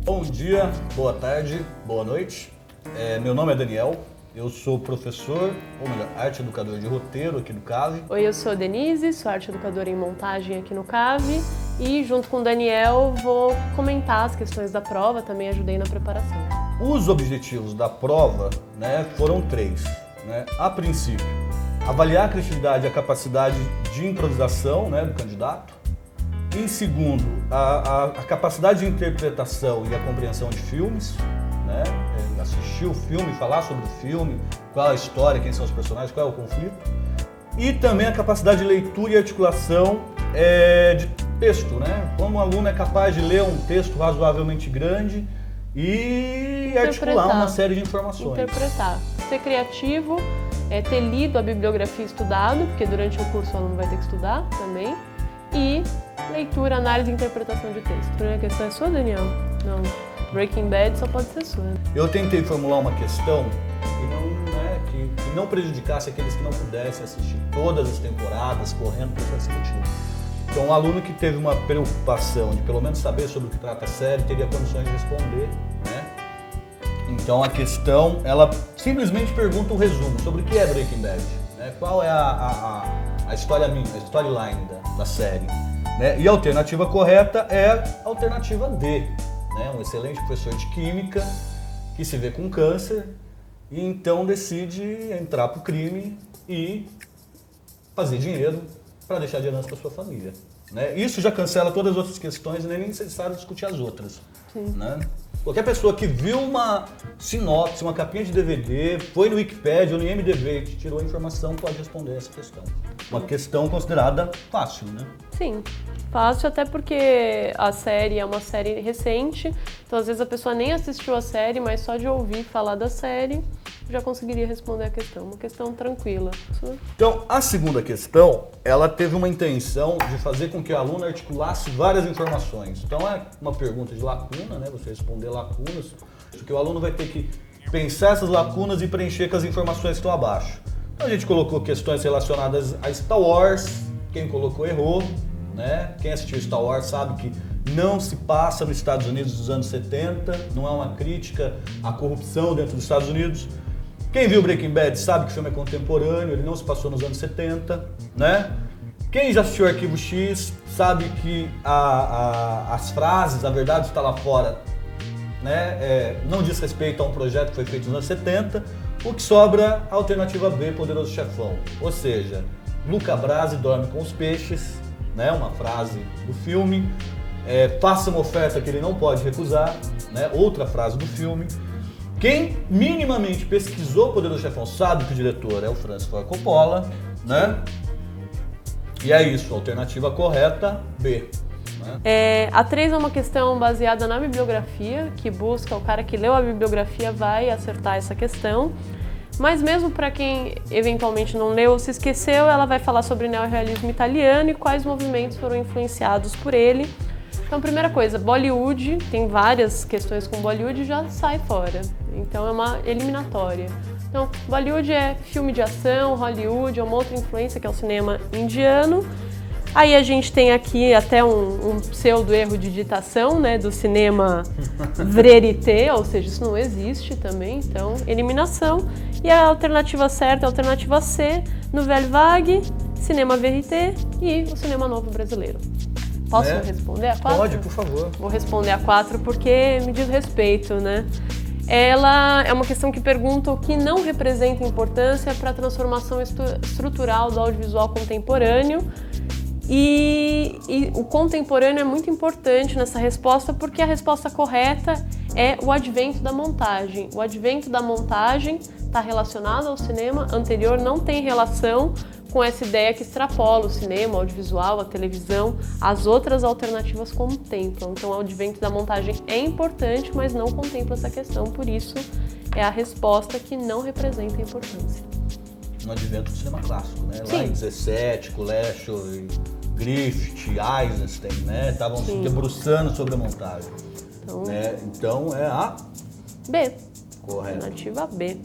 Bom dia, boa tarde, boa noite. Meu nome é Daniel, eu sou professor, ou melhor, arte educador de roteiro aqui no CAV. Oi, eu sou Denise, sou arte educadora em montagem aqui no CAV e junto com o Daniel vou comentar as questões da prova, também ajudei na preparação. Os objetivos da prova, foram 3. A princípio, avaliar a criatividade e a capacidade de improvisação, do candidato. Em segundo, a capacidade de interpretação e a compreensão de filmes, assistir o filme, falar sobre o filme, qual a história, quem são os personagens, qual é o conflito. E também a capacidade de leitura e articulação de texto, como o aluno é capaz de ler um texto razoavelmente grande e articular uma série de informações. Interpretar. Ser criativo, ter lido a bibliografia e estudado, porque durante o curso o aluno vai ter que estudar também. E leitura, análise e interpretação de texto. A primeira questão é sua, Daniel? Não. Breaking Bad só pode ser sua. Eu tentei formular uma questão que não prejudicasse aqueles que não pudessem assistir todas as temporadas correndo para o processo seletivo. Então, um aluno que teve uma preocupação de pelo menos saber sobre o que trata a série teria condições de responder, Então, a questão, ela simplesmente pergunta um resumo sobre o que é Breaking Bad, Qual é a storyline da série, E a alternativa correta é a alternativa D, Um excelente professor de química que se vê com câncer e então decide entrar pro crime e fazer dinheiro para deixar de herança para sua família, Isso já cancela todas as outras questões e nem é necessário discutir as outras, Qualquer pessoa que viu uma sinopse, uma capinha de DVD, foi no Wikipedia ou no IMDb e tirou a informação pode responder essa questão. Uma questão considerada fácil, Sim, fácil até porque a série é uma série recente, então às vezes a pessoa nem assistiu a série, mas só de ouvir falar da série já conseguiria responder a questão, uma questão tranquila. Então, a segunda questão, ela teve uma intenção de fazer com que o aluno articulasse várias informações. Então, é uma pergunta de lacuna, Você responder lacunas, porque o aluno vai ter que pensar essas lacunas e preencher com as informações que estão abaixo. Então, a gente colocou questões relacionadas a Star Wars, quem colocou errou, Quem assistiu Star Wars sabe que não se passa nos Estados Unidos dos anos 70, não é uma crítica à corrupção dentro dos Estados Unidos. Quem viu Breaking Bad sabe que o filme é contemporâneo, ele não se passou nos anos 70, Quem já assistiu Arquivo X sabe que as frases, a verdade está lá fora, não diz respeito a um projeto que foi feito nos anos 70, o que sobra a alternativa B, Poderoso Chefão. Ou seja, Luca Brasi dorme com os peixes, uma frase do filme, faça uma oferta que ele não pode recusar, outra frase do filme. Quem minimamente pesquisou Poderoso Chefão sabe que o diretor é o Francis Ford Coppola, E é isso, alternativa correta, B. A 3 é uma questão baseada na bibliografia, que busca, o cara que leu a bibliografia vai acertar essa questão. Mas mesmo para quem eventualmente não leu ou se esqueceu, ela vai falar sobre neorrealismo italiano e quais movimentos foram influenciados por ele. Então, primeira coisa, Bollywood, tem várias questões com Bollywood e já sai fora. Então, é uma eliminatória. Então, Bollywood é filme de ação, Hollywood é uma outra influência que é o cinema indiano. Aí a gente tem aqui até um pseudo-erro de digitação, do cinema verité, ou seja, isso não existe também, então, eliminação. E a alternativa certa é a alternativa C, Nouvelle Vague, cinema verité e o cinema novo brasileiro. Posso responder a 4? Pode, por favor. Vou responder a 4 porque me diz respeito, Ela é uma questão que pergunta o que não representa importância para a transformação estrutural do audiovisual contemporâneo. E o contemporâneo é muito importante nessa resposta porque a resposta correta é o advento da montagem. O advento da montagem está relacionado ao cinema, anterior não tem relação com essa ideia que extrapola o cinema, o audiovisual, a televisão, as outras alternativas contemplam. Então, o advento da montagem é importante, mas não contempla essa questão, por isso é a resposta que não representa a importância. No advento do cinema clássico, Sim. Lá em 17, Kuleshov, Griffith, Eisenstein, estavam se debruçando sobre a montagem. Então é a B. Correto. Alternativa B.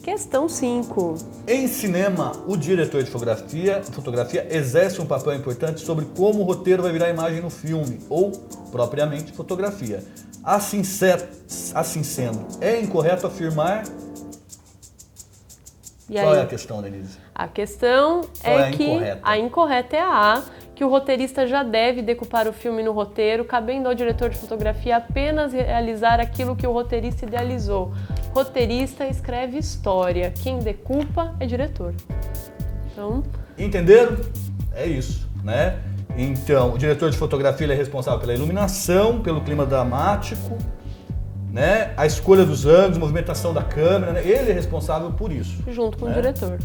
Questão 5. Em cinema, o diretor de fotografia exerce um papel importante sobre como o roteiro vai virar imagem no filme, ou, propriamente, fotografia. Assim sendo, é incorreto afirmar... Qual é a questão, Denise? A questão é que a incorreta é a A, que o roteirista já deve decupar o filme no roteiro, cabendo ao diretor de fotografia apenas realizar aquilo que o roteirista idealizou. Roteirista escreve história, quem decupa é diretor. Então... Entenderam? É isso, né? Então, o diretor de fotografia ele é responsável pela iluminação, pelo clima dramático, né? A escolha dos ângulos, movimentação da câmera, né? Ele é responsável por isso. Junto com o diretor.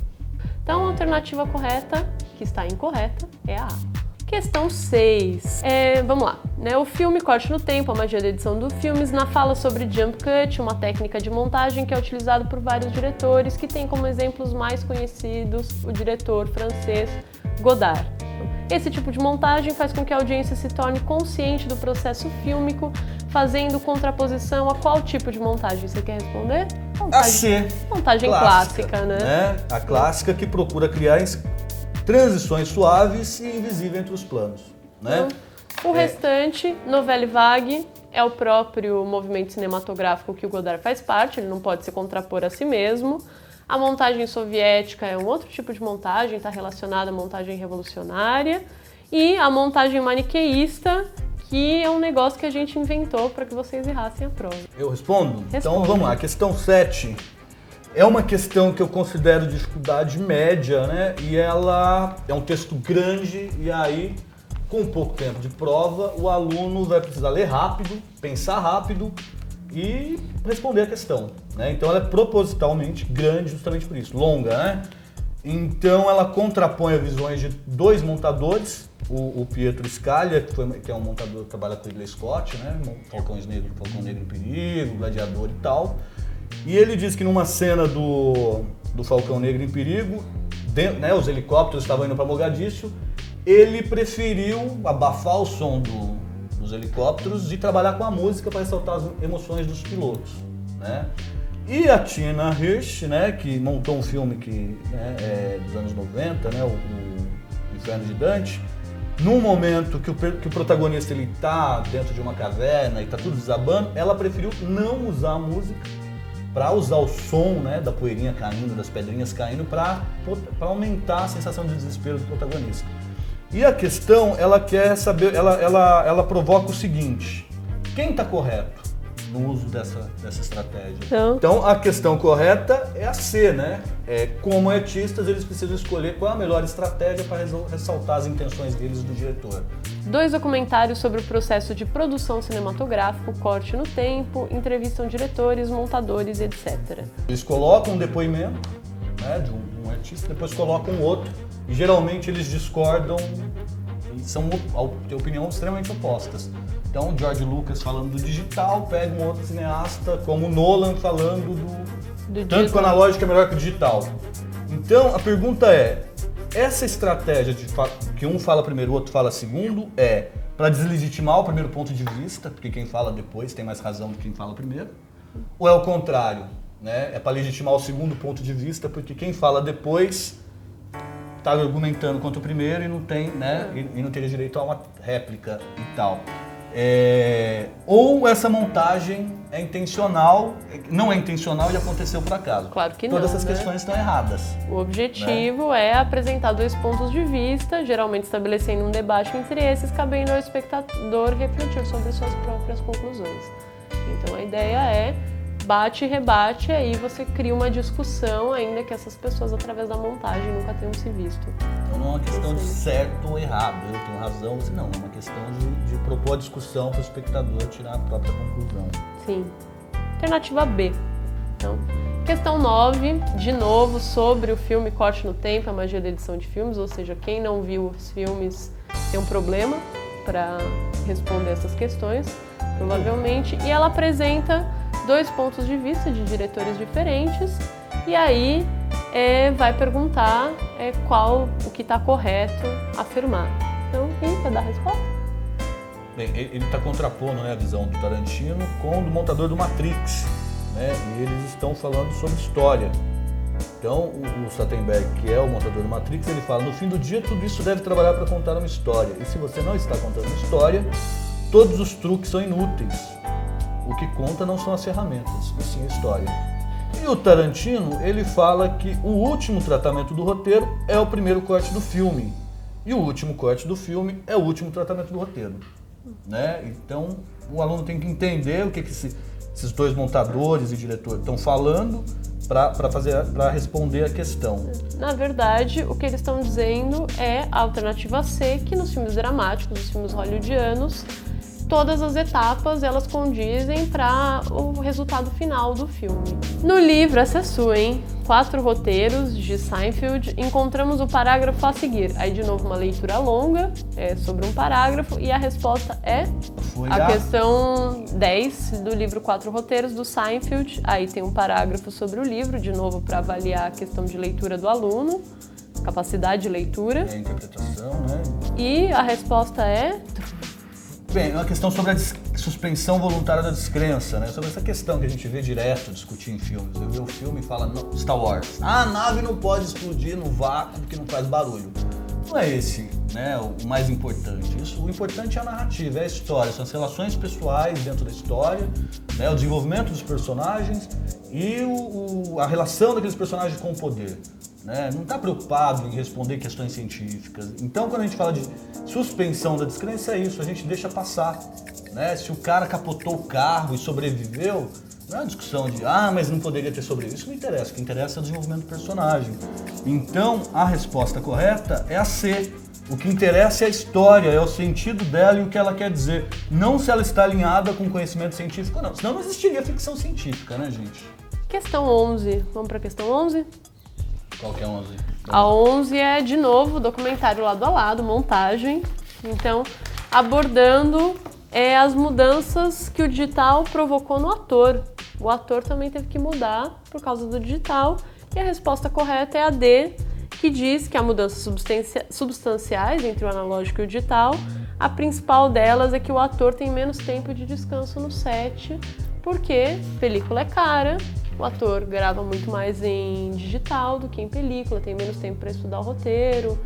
Então, a alternativa correta, que está incorreta, é a A. Questão 6. Vamos lá. Né? O filme Corte no Tempo, a magia da edição dos filmes, fala sobre jump cut, uma técnica de montagem que é utilizada por vários diretores, que tem como exemplos mais conhecidos o diretor francês Godard. Esse tipo de montagem faz com que a audiência se torne consciente do processo fílmico, fazendo contraposição a qual tipo de montagem? Você quer responder? Montagem clássica, né? A clássica que procura criar transições suaves e invisíveis entre os planos, né? O restante, novelle vague, é o próprio movimento cinematográfico que o Godard faz parte, ele não pode se contrapor a si mesmo. A montagem soviética é um outro tipo de montagem, está relacionada à montagem revolucionária. E a montagem maniqueísta, que é um negócio que a gente inventou para que vocês errassem a prova. Eu respondo? Então vamos lá, questão 7. É uma questão que eu considero de dificuldade média, né? E ela é um texto grande e aí, com pouco tempo de prova, o aluno vai precisar ler rápido, pensar rápido e responder a questão, né? Então ela é propositalmente grande justamente por isso, longa, né? Então ela contrapõe as visões de dois montadores, o Pietro Scalia, que é um montador que trabalha com o Ridley Scott, né? Falcão Negro em Perigo, Gladiador e tal. E ele diz que numa cena do Falcão Negro em Perigo, né, os helicópteros estavam indo para Mogadíscio, ele preferiu abafar o som dos helicópteros e trabalhar com a música para ressaltar as emoções dos pilotos, né? E a Tina Hirsch, né, que montou um filme que é dos anos 90, né, o Inferno de Dante, num momento que o protagonista ele tá dentro de uma caverna e tá tudo desabando, ela preferiu não usar a música para usar o som, né, da poeirinha caindo, das pedrinhas caindo, para aumentar a sensação de desespero do protagonista. E a questão, ela quer saber, ela provoca o seguinte: quem está correto no uso dessa estratégia? Então a questão correta é a C, né? Como artistas, eles precisam escolher qual é a melhor estratégia para ressaltar as intenções deles do diretor. 2 documentários sobre o processo de produção cinematográfica, Corte no Tempo, entrevistam diretores, montadores, etc. Eles colocam um depoimento, né, de um artista, depois colocam outro, e geralmente eles discordam e têm opiniões extremamente opostas. Então, George Lucas falando do digital, pega um outro cineasta, como Nolan falando do tanto que o analógico é melhor que o digital. Então, a pergunta é, essa estratégia de que um fala primeiro, o outro fala segundo, é para deslegitimar o primeiro ponto de vista, porque quem fala depois tem mais razão do que quem fala primeiro, ou é o contrário, né? É para legitimar o segundo ponto de vista, porque quem fala depois está argumentando contra o primeiro e não tem, né? E não teria direito a uma réplica e tal. Ou essa montagem é intencional, não é intencional e aconteceu por acaso. Claro que não. Todas essas questões estão erradas. O objetivo é apresentar 2 pontos de vista, geralmente estabelecendo um debate entre esses, cabendo ao espectador refletir sobre suas próprias conclusões. Então a ideia é bate e rebate, e aí você cria uma discussão, ainda que essas pessoas, através da montagem, nunca tenham se visto. Então não é uma questão de certo ou errado, eu tenho razão, você não. É uma questão de propor a discussão para o espectador tirar a própria conclusão. Sim. Alternativa B. Então, questão 9, de novo, sobre o filme Corte no Tempo, a magia da edição de filmes, ou seja, quem não viu os filmes tem um problema para responder essas questões, provavelmente, e ela apresenta 2 pontos de vista de diretores diferentes, e aí vai perguntar qual o que está correto afirmar. Então, quem quer dar a resposta? Bem, ele está contrapondo, né, a visão do Tarantino com o do montador do Matrix, né, e eles estão falando sobre história. Então, o Stuttenberg, que é o montador do Matrix, ele fala: no fim do dia, tudo isso deve trabalhar para contar uma história. E se você não está contando uma história, todos os truques são inúteis. o que conta não são as ferramentas, e sim a história. E o Tarantino, ele fala que o último tratamento do roteiro é o primeiro corte do filme. E o último corte do filme é o último tratamento do roteiro. Né? Então, o aluno tem que entender o que esses dois montadores e diretor estão falando para responder a questão. Na verdade, o que eles estão dizendo é a alternativa C, que nos filmes dramáticos, nos filmes hollywoodianos, todas as etapas elas condizem para o resultado final do filme. No livro, essa é sua, hein? 4 roteiros de Seinfeld, encontramos o parágrafo a seguir. Aí, de novo, uma leitura longa sobre um parágrafo e a resposta é a questão 10 do livro 4 roteiros do Seinfeld. Aí tem um parágrafo sobre o livro, de novo, para avaliar a questão de leitura do aluno, capacidade de leitura. É a interpretação, né? E a resposta é... Bem, é uma questão sobre a suspensão voluntária da descrença, né? Sobre essa questão que a gente vê direto discutir em filmes. Eu vejo o filme e falo, Star Wars, a nave não pode explodir no vácuo porque não faz barulho. Não é esse, né, o mais importante. O importante é a narrativa, é a história, são as relações pessoais dentro da história, né, o desenvolvimento dos personagens e a relação daqueles personagens com o poder. Né? Não está preocupado em responder questões científicas. Então, quando a gente fala de suspensão da descrença, é isso, a gente deixa passar. Né? Se o cara capotou o carro e sobreviveu, não é uma discussão de, mas não poderia ter sobrevivido. Isso não interessa, o que interessa é o desenvolvimento do personagem. Então, a resposta correta é a C. O que interessa é a história, é o sentido dela e o que ela quer dizer. Não se ela está alinhada com conhecimento científico ou não. Senão não existiria ficção científica, né, gente? Questão 11. Vamos para a questão 11? Qual que é a 11? A 11 é, de novo, documentário lado a lado, montagem. Então, abordando as mudanças que o digital provocou no ator. O ator também teve que mudar por causa do digital. E a resposta correta é a D, que diz que há mudanças substanciais entre o analógico e o digital. A principal delas é que o ator tem menos tempo de descanso no set, porque película é cara. O ator grava muito mais em digital do que em película, tem menos tempo para estudar o roteiro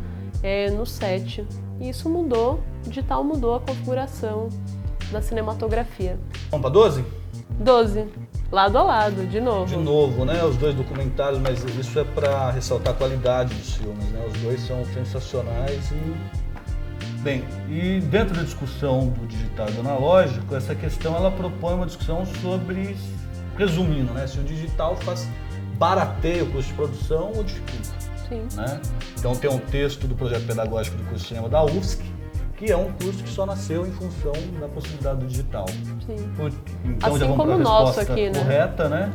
no set. E isso mudou, o digital mudou a configuração da cinematografia. Vamos para 12? 12, lado a lado, de novo. De novo, né? Os dois documentários, mas isso é para ressaltar a qualidade dos filmes, né? Os dois são sensacionais Bem, e dentro da discussão do digital e do analógico, essa questão ela propõe uma discussão sobre... Resumindo, né? Se o digital barateia o custo de produção ou dificulta. Sim. Né? Então tem um texto do projeto pedagógico do curso de cinema da UFSC, que é um curso que só nasceu em função da possibilidade do digital. Sim. Então assim já vamos como para a resposta aqui, né? correta, né?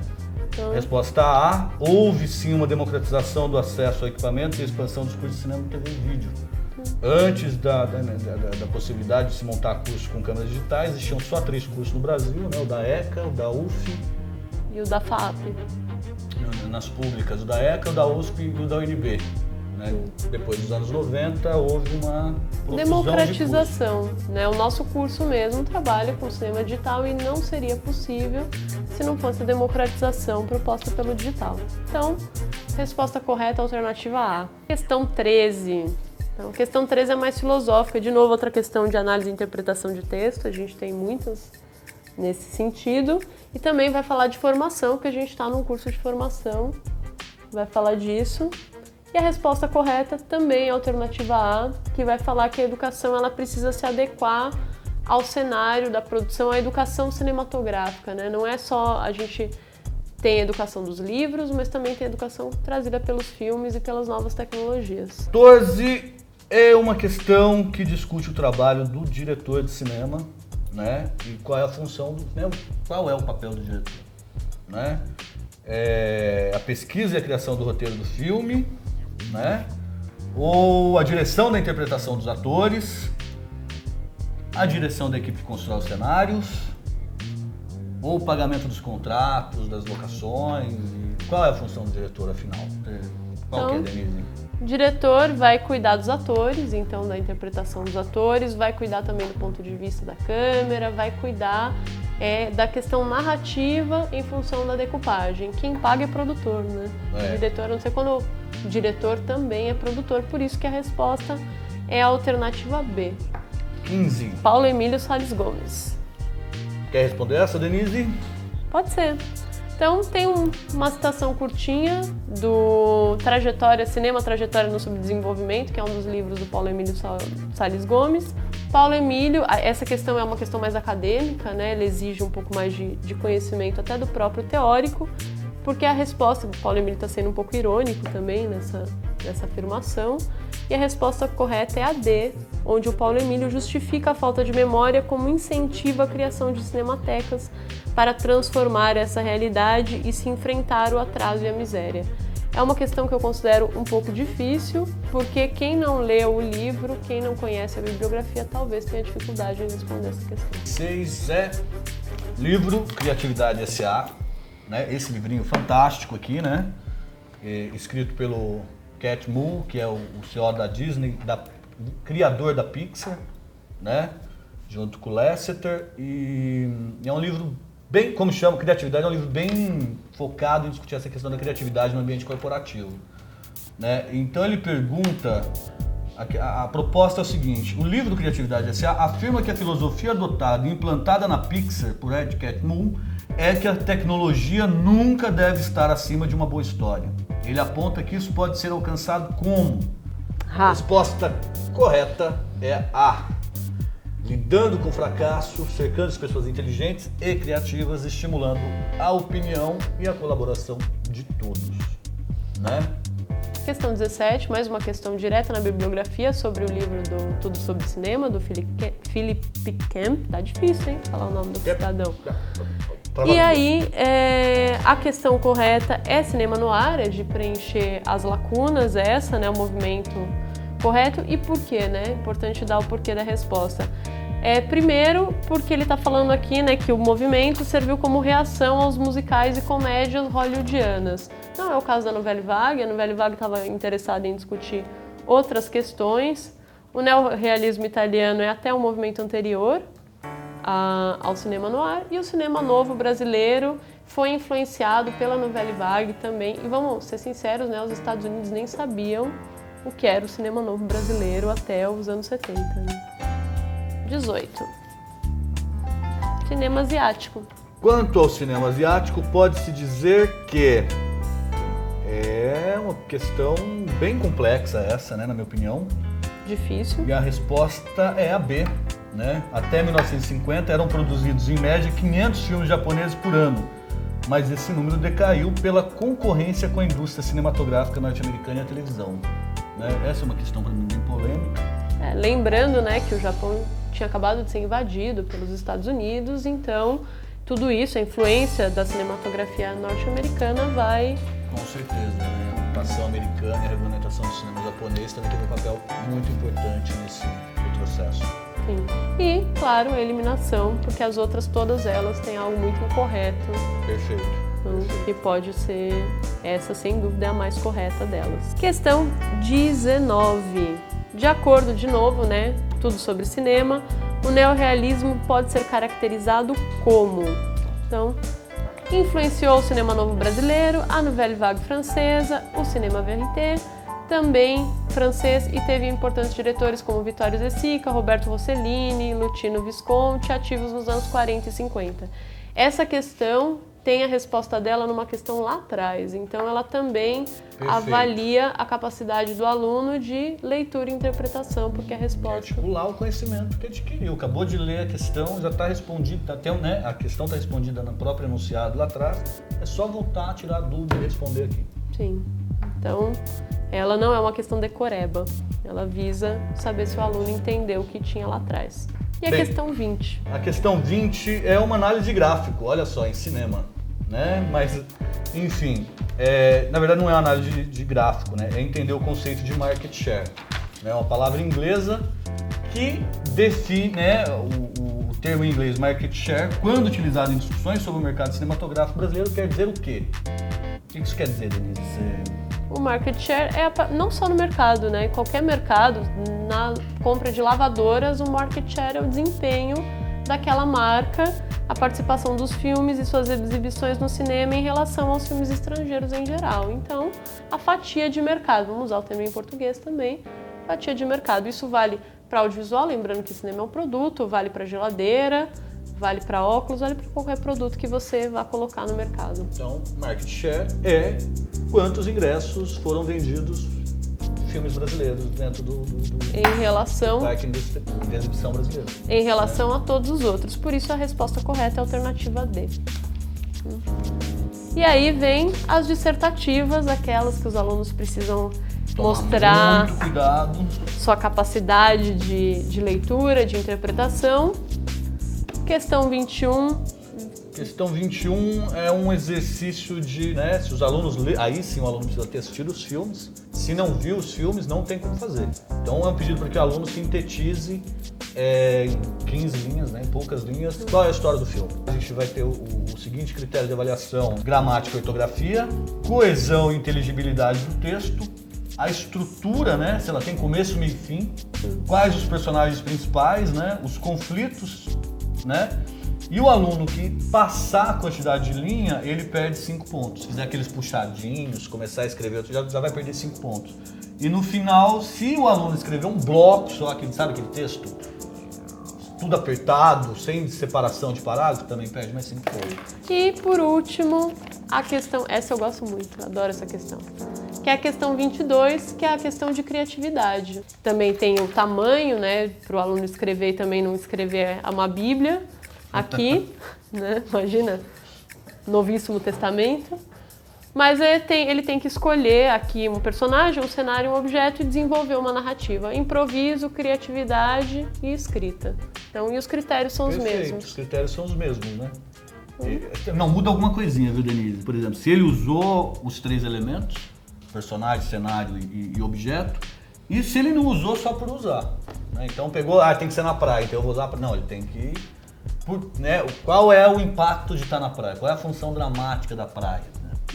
Então... Resposta A, houve sim uma democratização do acesso a equipamentos e expansão dos cursos de cinema, TV e vídeo. Antes da possibilidade de se montar cursos com câmeras digitais, existiam só 3 cursos no Brasil, né? O da ECA, o da UF e o da FAP. Nas públicas, o da ECA, o da USP e o da UNB. Né? Depois dos anos 90, houve uma democratização. Né? O nosso curso mesmo trabalha com cinema digital e não seria possível se não fosse a democratização proposta pelo digital. Então, resposta correta, alternativa A. Questão 13. Então, a questão 13 é mais filosófica. De novo, outra questão de análise e interpretação de texto. A gente tem muitas nesse sentido. E também vai falar de formação, que a gente está num curso de formação. Vai falar disso. E a resposta correta também é a alternativa A, que vai falar que a educação ela precisa se adequar ao cenário da produção, à educação cinematográfica. Né? Não é só a gente tem a educação dos livros, mas também tem a educação trazida pelos filmes e pelas novas tecnologias. 14 é uma questão que discute o trabalho do diretor de cinema, né? E qual é a função do cinema, qual é o papel do diretor, né? A pesquisa e a criação do roteiro do filme, né? Ou a direção da interpretação dos atores, a direção da equipe que constrói os cenários, ou o pagamento dos contratos, das locações. Qual é a função do diretor, afinal? Qual que é, Denise? O diretor vai cuidar dos atores, então da interpretação dos atores, vai cuidar também do ponto de vista da câmera, vai cuidar da questão narrativa em função da decupagem. Quem paga é produtor, né? O diretor, não sei quando o diretor também é produtor, por isso que a resposta é a alternativa B. 15. Paulo Emílio Salles Gomes. Quer responder essa, Denise? Pode ser. Então, tem uma citação curtinha do Cinema Trajetória no Subdesenvolvimento, que é um dos livros do Paulo Emílio Salles Gomes. Paulo Emílio, essa questão é uma questão mais acadêmica, né? Ele exige um pouco mais de conhecimento até do próprio teórico, porque a resposta, o Paulo Emílio está sendo um pouco irônico também nessa afirmação, e a resposta correta é a D, onde o Paulo Emílio justifica a falta de memória como incentivo à criação de cinematecas para transformar essa realidade e se enfrentar o atraso e a miséria. É uma questão que eu considero um pouco difícil, porque quem não leu o livro, quem não conhece a bibliografia, talvez tenha dificuldade em responder essa questão. 6 é livro Criatividade S.A., né? Esse livrinho fantástico aqui, né? Escrito pelo Cat Moore, que é o CEO da Disney, criador da Pixar, né? Junto com o Lasseter, e é um livro bem, como chama, Criatividade, é um livro bem focado em discutir essa questão da criatividade no ambiente corporativo, né? Então ele pergunta, a proposta é o seguinte: o livro Criatividade S.A. afirma que a filosofia adotada e implantada na Pixar por Ed Catmull é que a tecnologia nunca deve estar acima de uma boa história. Ele aponta que isso pode ser alcançado como? A resposta correta é A. Lidando com o fracasso, cercando as pessoas inteligentes e criativas, estimulando a opinião e a colaboração de todos, né? Questão 17, mais uma questão direta na bibliografia sobre o livro do Tudo Sobre Cinema, do Philip Kemp. Tá difícil, hein? Falar o nome do cidadão. E aí, a questão correta é cinema no ar, é de preencher as lacunas, essa, né, o movimento correto. E por quê, né? Importante dar o porquê da resposta. Primeiro, porque ele está falando aqui, né, que o movimento serviu como reação aos musicais e comédias hollywoodianas. Não é o caso da Nouvelle Vague. A Nouvelle Vague estava interessada em discutir outras questões. O neorrealismo italiano é até um movimento anterior ao cinema noir, e o cinema novo brasileiro foi influenciado pela Nouvelle Vague também. E vamos ser sinceros, né, os Estados Unidos nem sabiam o que era o cinema novo brasileiro até os anos 70. Né? 18. Cinema asiático. Quanto ao cinema asiático, pode-se dizer que é uma questão bem complexa essa, né, na minha opinião. Difícil. E a resposta é a B. Né? Até 1950 eram produzidos em média 500 filmes japoneses por ano, mas esse número decaiu pela concorrência com a indústria cinematográfica norte-americana e a televisão. Né? Essa é uma questão para mim bem polêmica. Lembrando, né, que o Japão tinha acabado de ser invadido pelos Estados Unidos, então tudo isso, a influência da cinematografia norte-americana vai... Com certeza, né? A ocupação americana e a regulamentação do cinema japonês também teve um papel muito importante nesse processo. Sim. E, claro, a eliminação, porque as outras, todas elas, têm algo muito incorreto. Perfeito. Que pode ser essa, sem dúvida, é a mais correta delas. Questão 19. De acordo, de novo, né, tudo sobre cinema, o neorrealismo pode ser caracterizado como? Então, influenciou o cinema novo brasileiro, a Nouvelle Vague francesa, o cinema VRT, também francês, e teve importantes diretores como Vittorio De Sica, Roberto Rossellini, Luchino Visconti, ativos nos anos 40 e 50. Essa questão tem a resposta dela numa questão lá atrás, então ela também avalia a capacidade do aluno de leitura e interpretação, porque a resposta... Articular o conhecimento que adquiriu. Acabou de ler a questão, já está respondida, até, né, a questão está respondida no próprio enunciado lá atrás, é só voltar, tirar a dúvida e responder aqui. Sim, então ela não é uma questão decoreba, ela visa saber se o aluno entendeu o que tinha lá atrás. E a questão 20? A questão 20 é uma análise de gráfico, olha só, em cinema, né? Mas, enfim, na verdade não é uma análise de gráfico, né? É entender o conceito de market share, né? Uma palavra inglesa que define, né, o termo em inglês market share, quando utilizado em discussões sobre o mercado cinematográfico brasileiro, quer dizer o quê? O que isso quer dizer, Denise? O market share não só no mercado, né? Em qualquer mercado, na compra de lavadoras, o market share é o desempenho daquela marca, a participação dos filmes e suas exibições no cinema em relação aos filmes estrangeiros em geral. Então, a fatia de mercado, vamos usar o termo em português também, fatia de mercado. Isso vale para audiovisual, lembrando que cinema é um produto, vale para geladeira, vale para óculos, vale para qualquer produto que você vá colocar no mercado. Então, market share é quantos ingressos foram vendidos filmes brasileiros dentro do em relação parque de exibição brasileiro. Em relação a todos os outros. Por isso a resposta correta é a alternativa D. E aí vem as dissertativas, aquelas que os alunos precisam mostrar muito cuidado. Sua capacidade de leitura, de interpretação. Questão 21. Questão 21 é um exercício de, né, se os alunos, aí sim o aluno precisa ter assistido os filmes, se não viu os filmes, não tem como fazer. Então é um pedido para que o aluno sintetize em 15 linhas, né, em poucas linhas, qual é a história do filme. A gente vai ter o seguinte critério de avaliação: gramática e ortografia, coesão e inteligibilidade do texto, a estrutura, né, se ela tem começo, meio e fim, quais os personagens principais, né, os conflitos, né. E o aluno que passar a quantidade de linha, ele perde 5 pontos. Se fizer aqueles puxadinhos, começar a escrever, já vai perder 5 pontos. E no final, se o aluno escrever um bloco só, sabe aquele texto? Tudo apertado, sem separação de parágrafo, também perde mais 5 pontos. E por último, a questão, essa eu gosto muito, adoro essa questão, que é a questão 22, que é a questão de criatividade. Também tem o tamanho, né, para o aluno escrever e também não escrever uma Bíblia. Aqui, né? Imagina, Novíssimo Testamento. Mas ele tem que escolher aqui um personagem, um cenário, um objeto e desenvolver uma narrativa. Improviso, criatividade e escrita. Então, e os critérios são os mesmos. Os critérios são os mesmos, né? Não, muda alguma coisinha, viu, Denise? Por exemplo, se ele usou os 3 elementos, personagem, cenário e objeto, e se ele não usou só por usar, né? Então pegou, tem que ser na praia, então eu vou usar pra... Não, ele tem que... né, qual é o impacto de estar na praia? Qual é a função dramática da praia?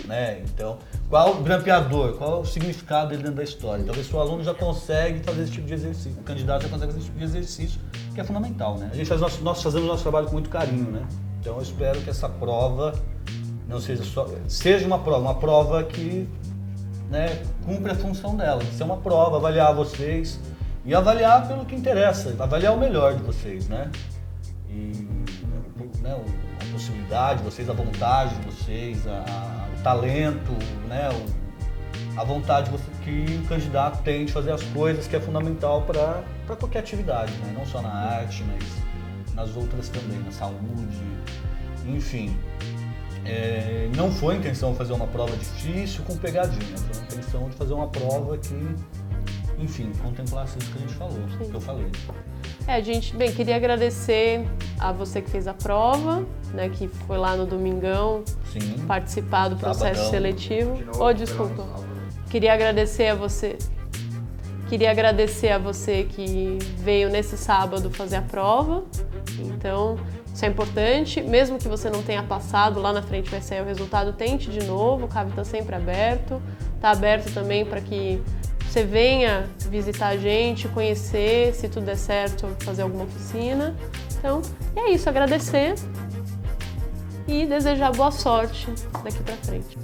Né? Então, qual o grampeador? Qual é o significado dele dentro da história? Talvez se o aluno já consegue fazer esse tipo de exercício, o candidato já consegue fazer esse tipo de exercício, que é fundamental, né? A gente nós fazemos nosso trabalho com muito carinho, né? Então eu espero que essa prova não seja só... Seja uma prova que, né, cumpre a função dela. Ser uma prova, avaliar vocês e avaliar pelo que interessa, avaliar o melhor de vocês, né? E, né, a possibilidade de vocês, a vontade de vocês, o talento, né, a vontade que o candidato tem de fazer as coisas, que é fundamental para qualquer atividade, né? Não só na arte, mas nas outras também, na saúde, enfim. Não foi a intenção de fazer uma prova difícil com pegadinha, foi a intenção de fazer uma prova que, enfim, contemplasse isso que a gente falou, que eu falei. Queria agradecer a você que fez a prova, né, que foi lá no domingão. Sim. Participar do processo Sabadão. seletivo. De novo, Desculpa. Queria agradecer a você que veio nesse sábado fazer a prova. Então, isso é importante. Mesmo que você não tenha passado, lá na frente vai sair o resultado, tente de novo, o CAV está sempre aberto. Está aberto também para que você venha visitar a gente, conhecer, se tudo der certo, fazer alguma oficina. Então, é isso, agradecer e desejar boa sorte daqui para frente.